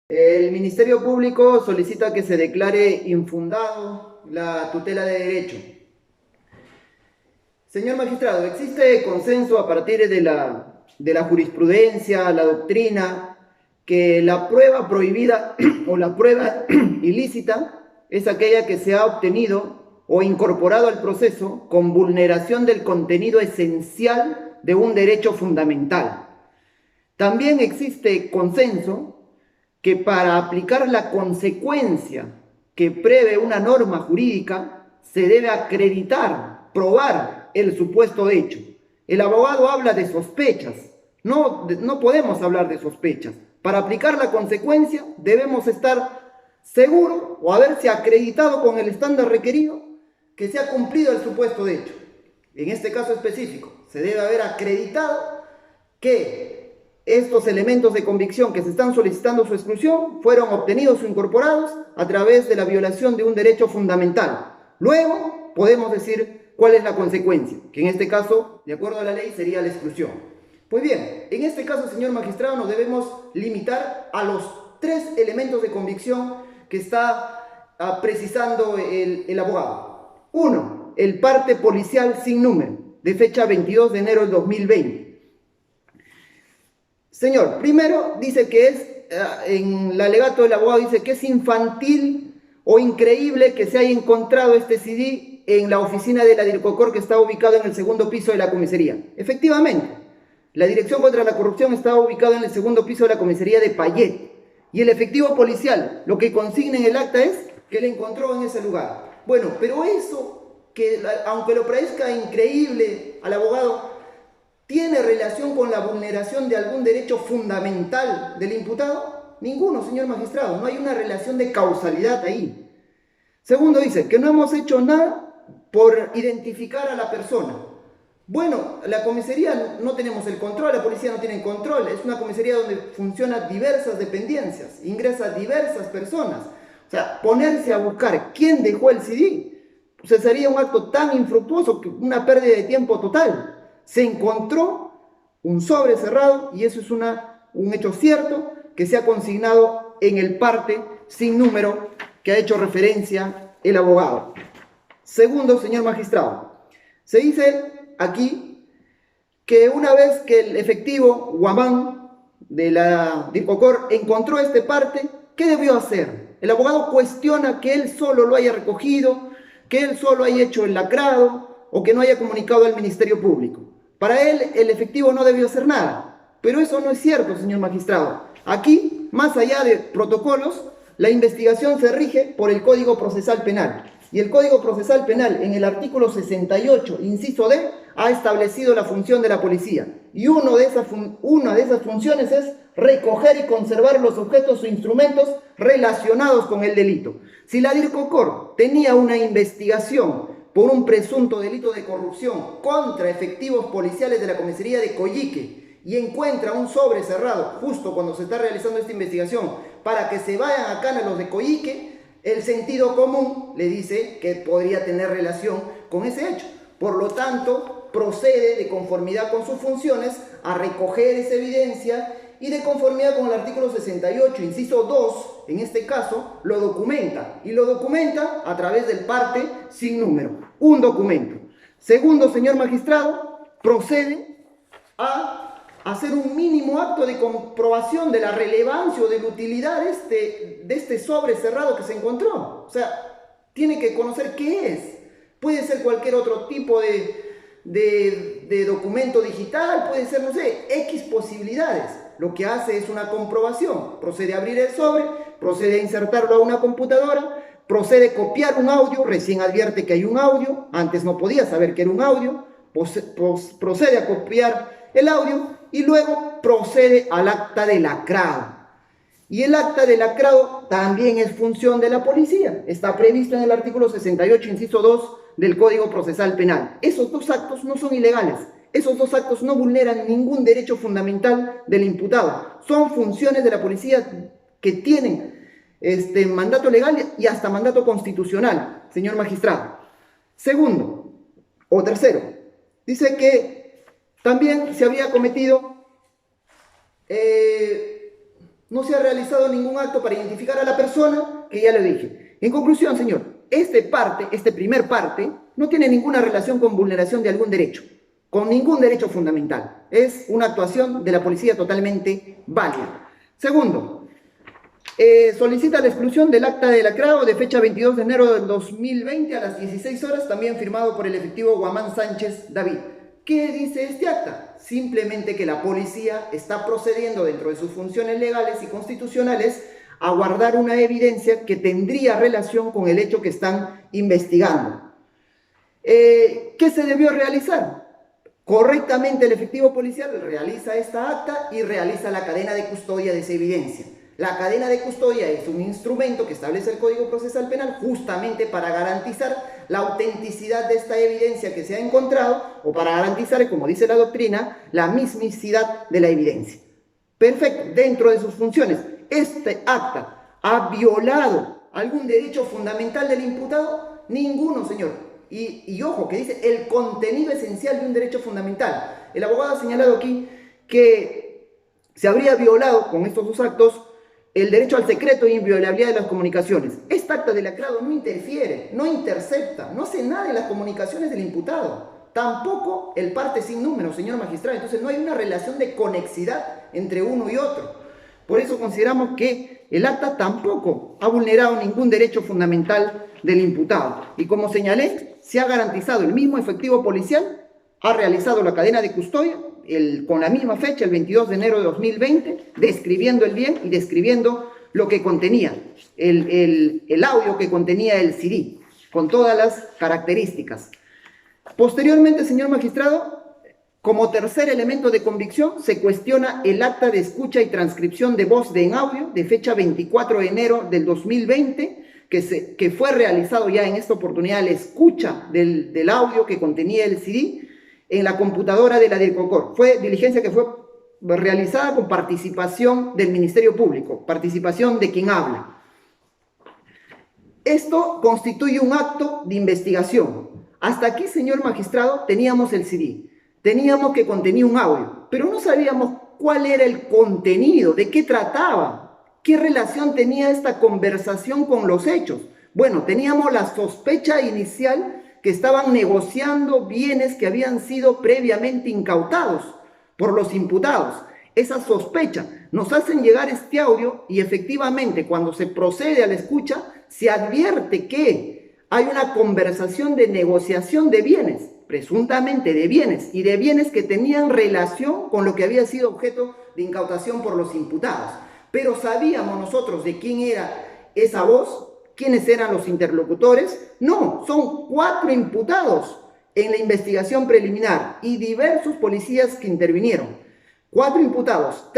El Ministerio Público solicita que se declare infundado la tutela de derecho. Señor magistrado, existe consenso a partir de la jurisprudencia, la doctrina, que la prueba prohibida o la prueba ilícita es aquella que se ha obtenido o incorporado al proceso con vulneración del contenido esencial de un derecho fundamental. También existe consenso que para aplicar la consecuencia que prevé una norma jurídica se debe acreditar, probar el supuesto hecho. El abogado habla de sospechas, no podemos hablar de sospechas. Para aplicar la consecuencia debemos estar seguros o haberse acreditado con el estándar requerido que se ha cumplido el supuesto hecho. En este caso específico, se debe haber acreditado que estos elementos de convicción que se están solicitando su exclusión fueron obtenidos o incorporados a través de la violación de un derecho fundamental. Luego podemos decir cuál es la consecuencia, que en este caso, de acuerdo a la ley, sería la exclusión. Pues bien, en este caso, señor magistrado, nos debemos limitar a los tres elementos de convicción que está precisando el abogado. Uno, el parte policial sin número, de fecha 22 de enero del 2020. Señor, primero dice que es, en el alegato del abogado dice que es infantil o increíble que se haya encontrado este CD en la oficina de la DIRCOCOR que está ubicado en el segundo piso de la comisaría. Efectivamente, la Dirección contra la Corrupción está ubicada en el segundo piso de la comisaría de Payet. Y el efectivo policial, lo que consigna en el acta es que le encontró en ese lugar. Bueno, pero eso, que aunque lo parezca increíble al abogado, ¿tiene relación con la vulneración de algún derecho fundamental del imputado? Ninguno, señor magistrado, no hay una relación de causalidad ahí. Segundo, dice que no hemos hecho nada por identificar a la persona. Bueno, la comisaría no tenemos el control, la policía no tiene control, es una comisaría donde funcionan diversas dependencias, ingresan diversas personas. O sea, ponerse a buscar quién dejó el CD, pues sería un acto tan infructuoso, que una pérdida de tiempo total. Se encontró un sobre cerrado y eso es un hecho cierto que se ha consignado en el parte sin número que ha hecho referencia el abogado. Segundo, señor magistrado, se dice aquí que una vez que el efectivo Guamán de la DIRCOCOR encontró este parte, ¿qué debió hacer? El abogado cuestiona que él solo lo haya recogido, que él solo haya hecho el lacrado o que no haya comunicado al Ministerio Público. Para él, el efectivo no debió hacer nada, pero eso no es cierto, señor magistrado. Aquí, más allá de protocolos, la investigación se rige por el Código Procesal Penal. Y el Código Procesal Penal, en el artículo 68, inciso D, ha establecido la función de la policía. Y una de esas funciones es recoger y conservar los objetos o instrumentos relacionados con el delito. Si la DIRCOCOR tenía una investigación por un presunto delito de corrupción contra efectivos policiales de la comisaría de Coyique y encuentra un sobre cerrado justo cuando se está realizando esta investigación para que se vayan a Cana los de Coyique, el sentido común le dice que podría tener relación con ese hecho. Por lo tanto, procede de conformidad con sus funciones a recoger esa evidencia y de conformidad con el artículo 68, inciso 2, en este caso, lo documenta. Y lo documenta a través del parte sin número, un documento. Segundo, señor magistrado, procede a hacer un mínimo acto de comprobación de la relevancia o de la utilidad de este sobre cerrado que se encontró. O sea, tiene que conocer qué es. Puede ser cualquier otro tipo de documento digital, puede ser, no sé, X posibilidades. Lo que hace es una comprobación. Procede a abrir el sobre, procede a insertarlo a una computadora, procede a copiar un audio, recién advierte que hay un audio, antes no podía saber que era un audio, procede a copiar el audio y luego procede al acta de lacrado. Y el acta de lacrado también es función de la policía. Está previsto en el artículo 68, inciso 2 del Código Procesal Penal. Esos dos actos no son ilegales. Esos dos actos no vulneran ningún derecho fundamental del imputado. Son funciones de la policía que tienen mandato legal y hasta mandato constitucional, señor magistrado. Segundo, o tercero, dice que también se había cometido No se ha realizado ningún acto para identificar a la persona, que ya le dije. En conclusión, señor, este primer parte, no tiene ninguna relación con vulneración de algún derecho, con ningún derecho fundamental. Es una actuación de la policía totalmente válida. Segundo, solicita la exclusión del acta de lacrado de fecha 22 de enero del 2020 a las 16 horas, también firmado por el efectivo Guamán Sánchez David. ¿Qué dice este acta? Simplemente que la policía está procediendo dentro de sus funciones legales y constitucionales a guardar una evidencia que tendría relación con el hecho que están investigando. ¿Qué se debió realizar? Correctamente el efectivo policial realiza esta acta y realiza la cadena de custodia de esa evidencia. La cadena de custodia es un instrumento que establece el Código Procesal Penal justamente para garantizar la autenticidad de esta evidencia que se ha encontrado o para garantizar, como dice la doctrina, la mismicidad de la evidencia. Perfecto, dentro de sus funciones. ¿Este acta ha violado algún derecho fundamental del imputado? Ninguno, señor. Y ojo, que dice el contenido esencial de un derecho fundamental. El abogado ha señalado aquí que se habría violado con estos dos actos el derecho al secreto e inviolabilidad de las comunicaciones. Esta acta de lacrado no interfiere, no intercepta, no hace nada en las comunicaciones del imputado. Tampoco el parte sin número, señor magistrado. Entonces no hay una relación de conexidad entre uno y otro. Por eso consideramos que el acta tampoco ha vulnerado ningún derecho fundamental del imputado. Y como señalé, se ha garantizado el mismo efectivo policial, ha realizado la cadena de custodia con la misma fecha, el 22 de enero de 2020, describiendo el bien y describiendo lo que contenía, el audio que contenía el CD, con todas las características. Posteriormente, señor magistrado, como tercer elemento de convicción, se cuestiona el acta de escucha y transcripción de voz en audio de fecha 24 de enero del 2020, que fue realizado ya en esta oportunidad la escucha del audio que contenía el CD en la computadora de la DIRCOCOR. Fue diligencia que fue realizada con participación del Ministerio Público, participación de quien habla. Esto constituye un acto de investigación. Hasta aquí, señor magistrado, teníamos el CD. Teníamos que contenía un audio, pero no sabíamos cuál era el contenido, de qué trataba, qué relación tenía esta conversación con los hechos. Bueno, teníamos la sospecha inicial que estaban negociando bienes que habían sido previamente incautados por los imputados. Esa sospecha nos hacen llegar este audio y efectivamente cuando se procede a la escucha se advierte que hay una conversación de negociación de bienes, presuntamente de bienes y de bienes que tenían relación con lo que había sido objeto de incautación por los imputados. Pero sabíamos nosotros de quién era esa voz, quiénes eran los interlocutores. No, son 4 imputados en la investigación preliminar y diversos policías que intervinieron. 4 imputados,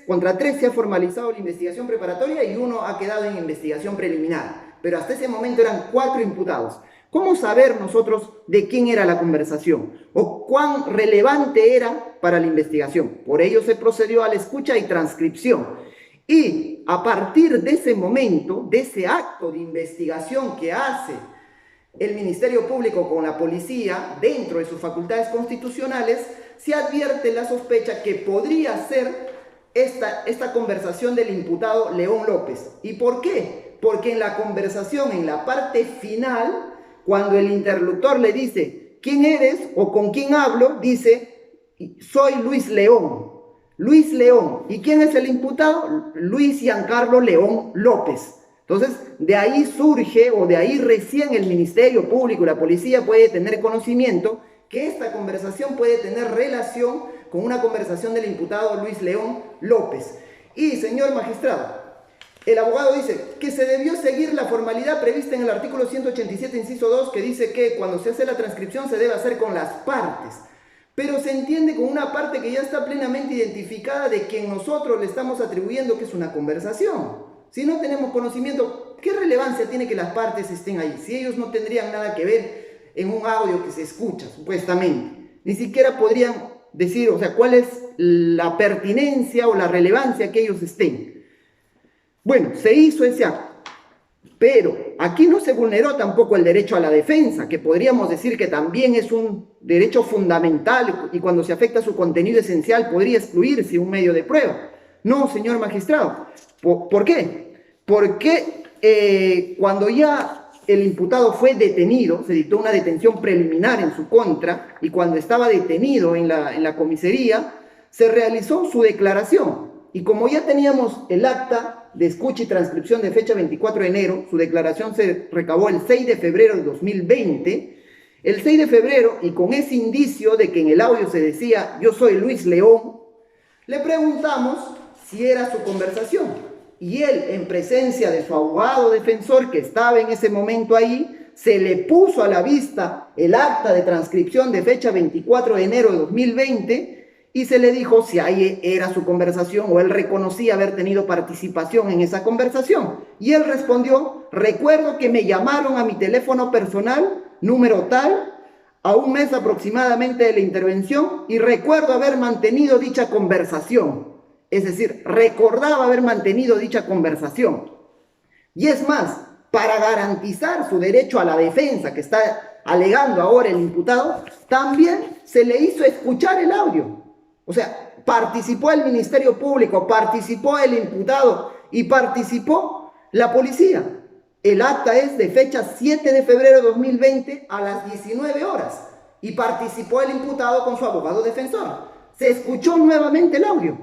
contra 3 se ha formalizado la investigación preparatoria y 1 ha quedado en investigación preliminar. Pero hasta ese momento eran 4 imputados. ¿Cómo saber nosotros de quién era la conversación o cuán relevante era para la investigación? Por ello se procedió a la escucha y transcripción. Y a partir de ese momento, de ese acto de investigación que hace el Ministerio Público con la policía dentro de sus facultades constitucionales, se advierte la sospecha que podría ser esta conversación del imputado León López. ¿Y por qué? Porque en la conversación, en la parte final, cuando el interlocutor le dice ¿quién eres o con quién hablo? Dice soy Luis León. Luis León. ¿Y quién es el imputado? Luis Giancarlo León López. Entonces, de ahí surge o de ahí recién el Ministerio Público y la policía puede tener conocimiento que esta conversación puede tener relación con una conversación del imputado Luis León López. Y, señor magistrado, el abogado dice que se debió seguir la formalidad prevista en el artículo 187, inciso 2, que dice que cuando se hace la transcripción se debe hacer con las partes. Pero se entiende con una parte que ya está plenamente identificada de quien nosotros le estamos atribuyendo que es una conversación. Si no tenemos conocimiento, ¿qué relevancia tiene que las partes estén ahí? Si ellos no tendrían nada que ver en un audio que se escucha, supuestamente. Ni siquiera podrían decir, o sea, cuál es la pertinencia o la relevancia que ellos estén. Bueno, se hizo ese acto. Pero aquí no se vulneró tampoco el derecho a la defensa, que podríamos decir que también es un derecho fundamental y cuando se afecta su contenido esencial podría excluirse un medio de prueba. No, señor magistrado. ¿Por qué? Porque cuando ya el imputado fue detenido, se dictó una detención preliminar en su contra, y cuando estaba detenido en la comisaría, se realizó su declaración. Y como ya teníamos el acta de escucha y transcripción de fecha 24 de enero, su declaración se recabó el 6 de febrero de 2020, el 6 de febrero, y con ese indicio de que en el audio se decía, yo soy Luis León, le preguntamos si era su conversación. Y él, en presencia de su abogado defensor, que estaba en ese momento ahí, se le puso a la vista el acta de transcripción de fecha 24 de enero de 2020 y se le dijo si ahí era su conversación o él reconocía haber tenido participación en esa conversación. Y él respondió, recuerdo que me llamaron a mi teléfono personal, número tal, a un mes aproximadamente de la intervención, y recuerdo haber mantenido dicha conversación. Es decir, recordaba haber mantenido dicha conversación. Y es más, para garantizar su derecho a la defensa que está alegando ahora el imputado, también se le hizo escuchar el audio. O sea, participó el Ministerio Público, participó el imputado y participó la policía. El acta es de fecha 7 de febrero de 2020 a las 19 horas y participó el imputado con su abogado defensor. Se escuchó nuevamente el audio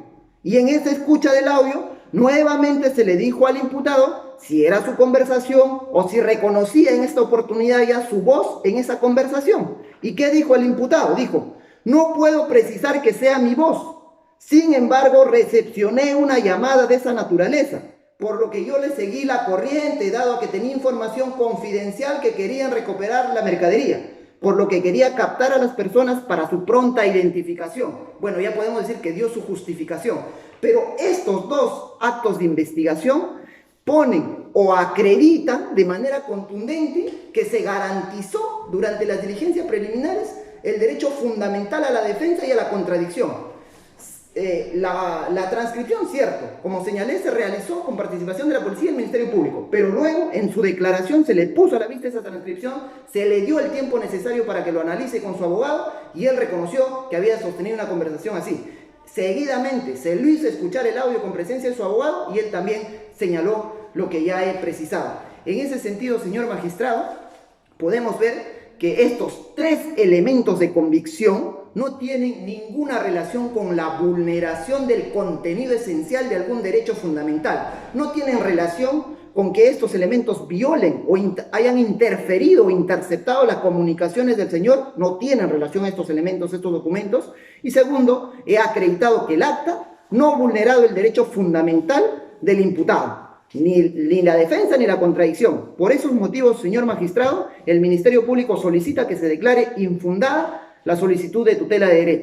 y en esa escucha del audio nuevamente se le dijo al imputado si era su conversación o si reconocía en esta oportunidad ya su voz en esa conversación. ¿Y qué dijo el imputado? Dijo, no puedo precisar que sea mi voz, sin embargo recepcioné una llamada de esa naturaleza, por lo que yo le seguí la corriente, dado que tenía información confidencial que querían recuperar la mercadería, por lo que quería captar a las personas para su pronta identificación. Bueno, ya podemos decir que dio su justificación, pero estos dos actos de investigación ponen o acreditan de manera contundente que se garantizó durante las diligencias preliminares el derecho fundamental a la defensa y a la contradicción. La transcripción, cierto, como señalé, se realizó con participación de la policía y el Ministerio Público, pero luego en su declaración se le puso a la vista esa transcripción, se le dio el tiempo necesario para que lo analice con su abogado y él reconoció que había sostenido una conversación así. Seguidamente se le hizo escuchar el audio con presencia de su abogado y él también señaló lo que ya he precisado. En ese sentido, señor magistrado, podemos ver que estos tres elementos de convicción no tienen ninguna relación con la vulneración del contenido esencial de algún derecho fundamental. No tienen relación con que estos elementos violen o hayan interferido o interceptado las comunicaciones del señor. No tienen relación estos elementos, estos documentos. Y segundo, he acreditado que el acta no ha vulnerado el derecho fundamental del imputado. Ni la defensa ni la contradicción. Por esos motivos, señor magistrado, el Ministerio Público solicita que se declare infundada la solicitud de tutela de derecho.